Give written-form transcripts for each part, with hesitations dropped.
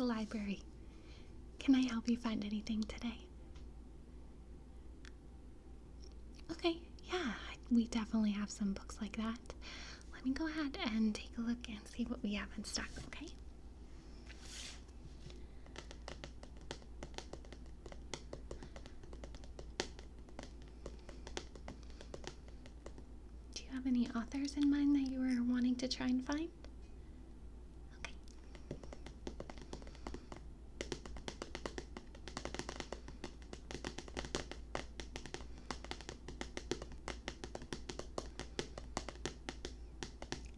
the library. Can I help you find anything today? Okay, yeah, we definitely have some books like that. Let me go ahead and take a look and see what we have in stock, okay? Do you have any authors in mind that you were wanting to try and find? Okay.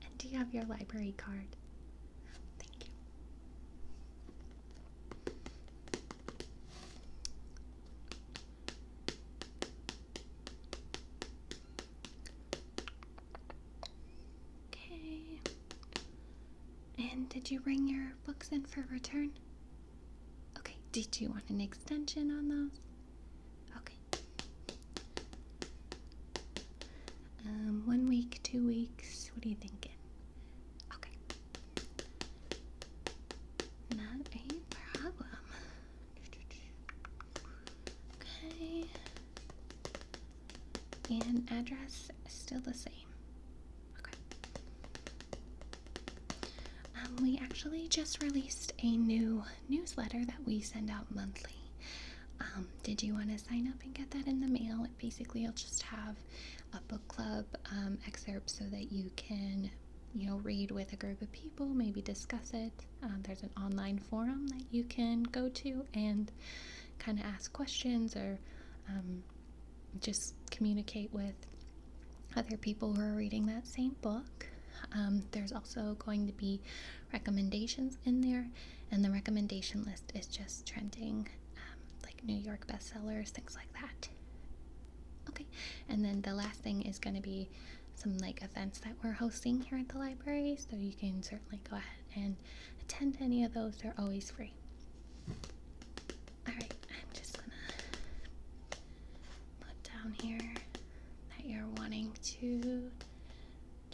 And do you have your library card? Thank you. Okay. And did you bring your books in for return? Okay. Did you want an extension on those? Okay. 1 week, 2 weeks, what are you thinking? Okay. Not a problem. Okay. And address is still the same. Okay. We actually just released a new newsletter that we send out monthly. Did you want to sign up and get that in the mail? It basically will just have a book club excerpt so that you can, read with a group of people, maybe discuss it. There's an online forum that you can go to and kind of ask questions or just communicate with other people who are reading that same book. There's also going to be recommendations in there, and the recommendation list is just trending, like New York bestsellers, things like that. Okay, and then the last thing is going to be some events that we're hosting here at the library, so you can certainly go ahead and attend any of those. They're always free. Alright, I'm just gonna put down here that you're wanting to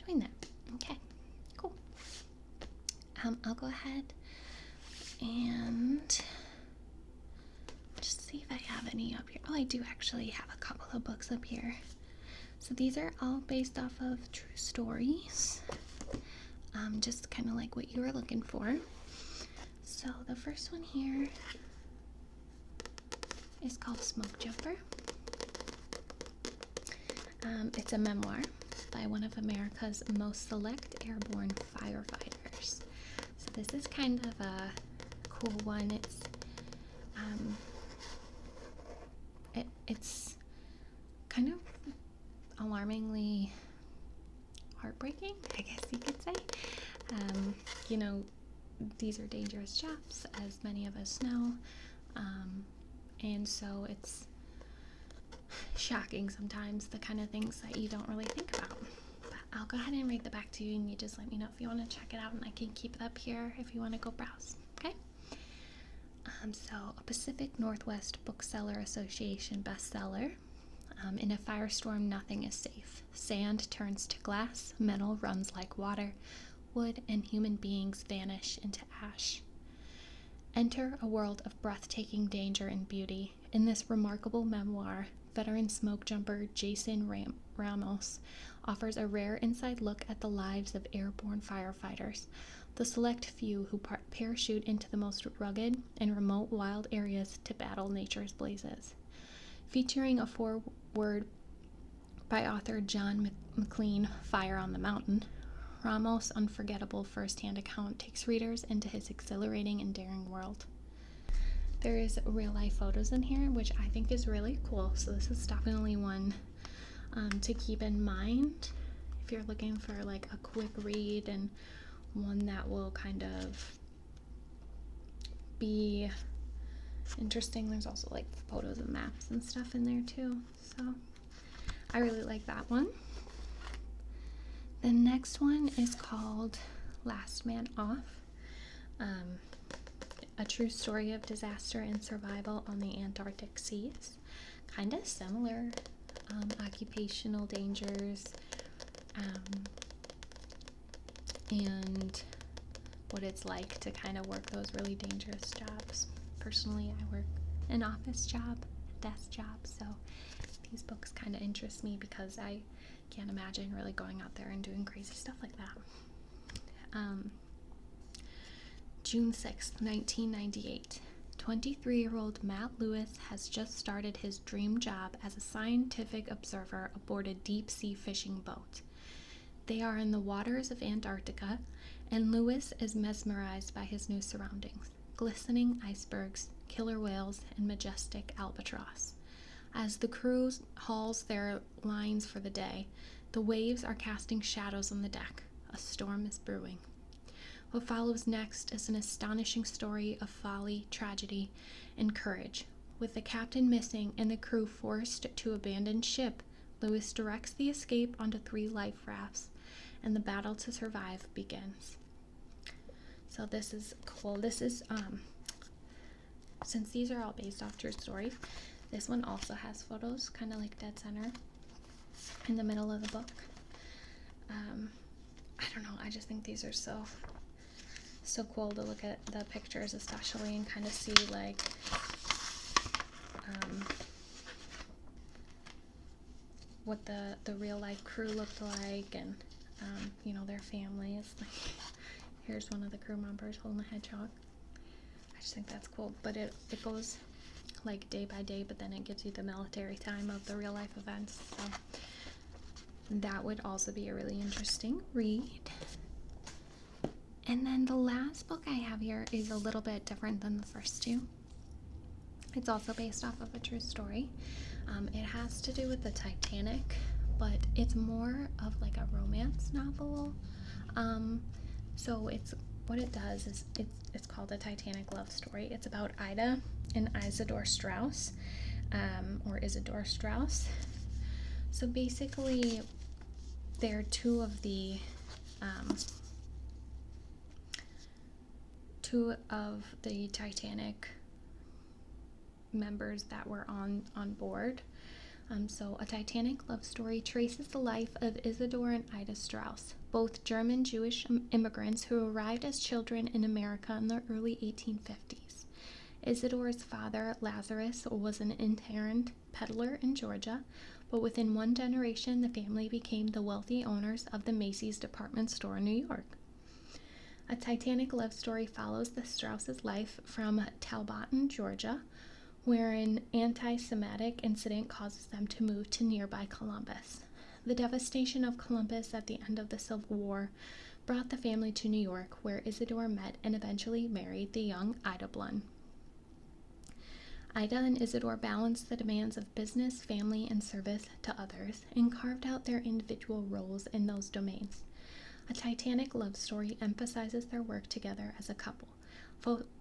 join them. Okay, cool. I'll go ahead and just see if I have any up here. Oh, I do actually have a couple of books up here. So these are all based off of true stories, just kind of like what you were looking for. So the first one here is called Smoke Jumper. It's a memoir by one of America's most select airborne firefighters. So this is kind of a cool one. It's kind of alarmingly heartbreaking, I guess you could say. These are dangerous jobs, as many of us know, and so it's shocking sometimes, the kind of things that you don't really think about. But I'll go ahead and read the back to you, and you just let me know if you want to check it out, and I can keep it up here if you want to go browse. Okay? So a Pacific Northwest Bookseller Association bestseller. In a firestorm, nothing is safe. Sand turns to glass, metal runs like water, wood and human beings vanish into ash. Enter a world of breathtaking danger and beauty. In this remarkable memoir, veteran smoke jumper Jason Ramos offers a rare inside look at the lives of airborne firefighters, the select few who parachute into the most rugged and remote wild areas to battle nature's blazes. Featuring a foreword by author John McLean, Fire on the Mountain, Ramos' unforgettable first-hand account takes readers into his exhilarating and daring world. There is real-life photos in here, which I think is really cool, so this is definitely one to keep in mind if you're looking for a quick read and one that will kind of be interesting. There's also photos and maps and stuff in there too, so I really like that one. The next one is called Last Man Off, a true story of disaster and survival on the Antarctic seas. Kind of similar, occupational dangers, and what it's like to kind of work those really dangerous jobs. Personally, I work an office job, a desk job, so these books kind of interest me because I can't imagine really going out there and doing crazy stuff like that. June 6th, 1998. 23-year-old Matt Lewis has just started his dream job as a scientific observer aboard a deep-sea fishing boat. They are in the waters of Antarctica, and Lewis is mesmerized by his new surroundings: glistening icebergs, killer whales, and majestic albatross. As the crew hauls their lines for the day, the waves are casting shadows on the deck. A storm is brewing. What follows next is an astonishing story of folly, tragedy, and courage. With the captain missing and the crew forced to abandon ship, Lewis directs the escape onto 3 life rafts, and the battle to survive begins. So this is cool. This is, since these are all based off true stories, this one also has photos, kind of like dead center, in the middle of the book. I don't know, I just think these are so cool to look at the pictures, especially, and kind of see like what the real life crew looked like, and you know, their families. Like, here's one of the crew members holding a hedgehog. I just think that's cool, but it goes like day by day, but then it gives you the military time of the real life events, so that would also be a really interesting read. And then the last book I have here is a little bit different than the first two. It's also based off of a true story. It has to do with the Titanic, but it's more of like a romance novel. So what it does is it's called a Titanic love story. It's about Ida and Isidore Strauss, or Isidore Strauss. So basically, they're two of the Titanic members that were on board. So a Titanic love story traces the life of Isidore and Ida Strauss, both German Jewish immigrants who arrived as children in America in the early 1850s. Isidore's father, Lazarus, was an itinerant peddler in Georgia, but within one generation the family became the wealthy owners of the Macy's department store in New York. A Titanic love story follows the Strauss' life from Talbotton, Georgia, where an anti-Semitic incident causes them to move to nearby Columbus. The devastation of Columbus at the end of the Civil War brought the family to New York, where Isidore met and eventually married the young Ida Blund. Ida and Isidore balanced the demands of business, family, and service to others, and carved out their individual roles in those domains. A Titanic love story emphasizes their work together as a couple,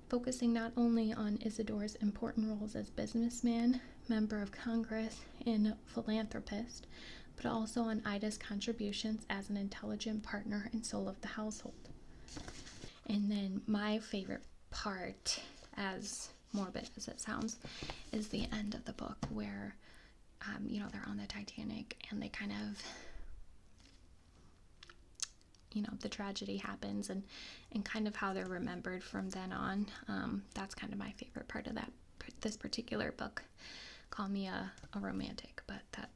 focusing not only on Isidore's important roles as businessman, member of Congress, and philanthropist, but also on Ida's contributions as an intelligent partner and soul of the household. And then my favorite part, as morbid as it sounds, is the end of the book where, you know, they're on the Titanic and they kind of, you know, the tragedy happens, and kind of how they're remembered from then on. That's kind of my favorite part of this particular book. Call me a romantic, but that,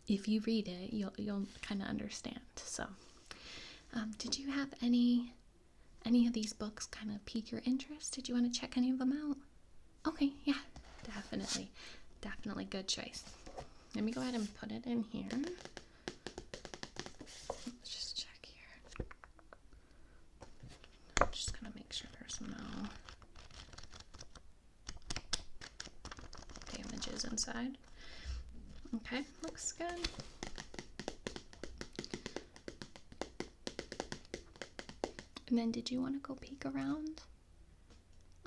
if you read it, you'll kind of understand. So, did you have any of these books kind of pique your interest? Did you want to check any of them out? Okay, yeah, definitely good choice. Let me go ahead and put it in here. Let's just check here. I'm just gonna make sure there's no damages inside. Okay, looks good. And then did you want to go peek around?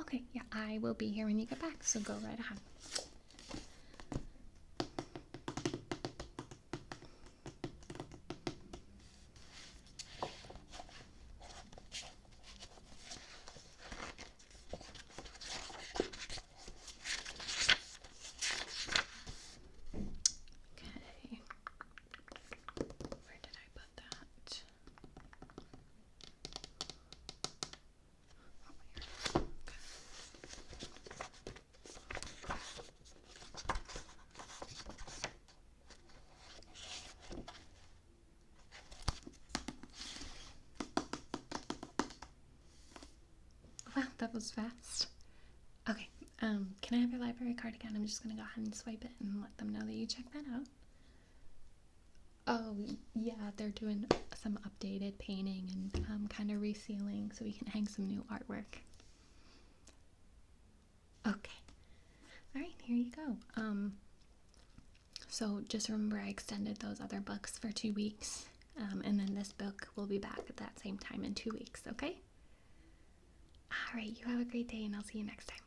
Okay, yeah, I will be here when you get back, so go right ahead. That was fast. Okay, can I have your library card again? I'm just gonna go ahead and swipe it and let them know that you checked that out. Oh, yeah, they're doing some updated painting and kind of resealing so we can hang some new artwork. Okay. Alright, here you go. So just remember I extended those other books for 2 weeks. And then this book will be back at that same time in 2 weeks, okay? Alright, you have a great day and I'll see you next time.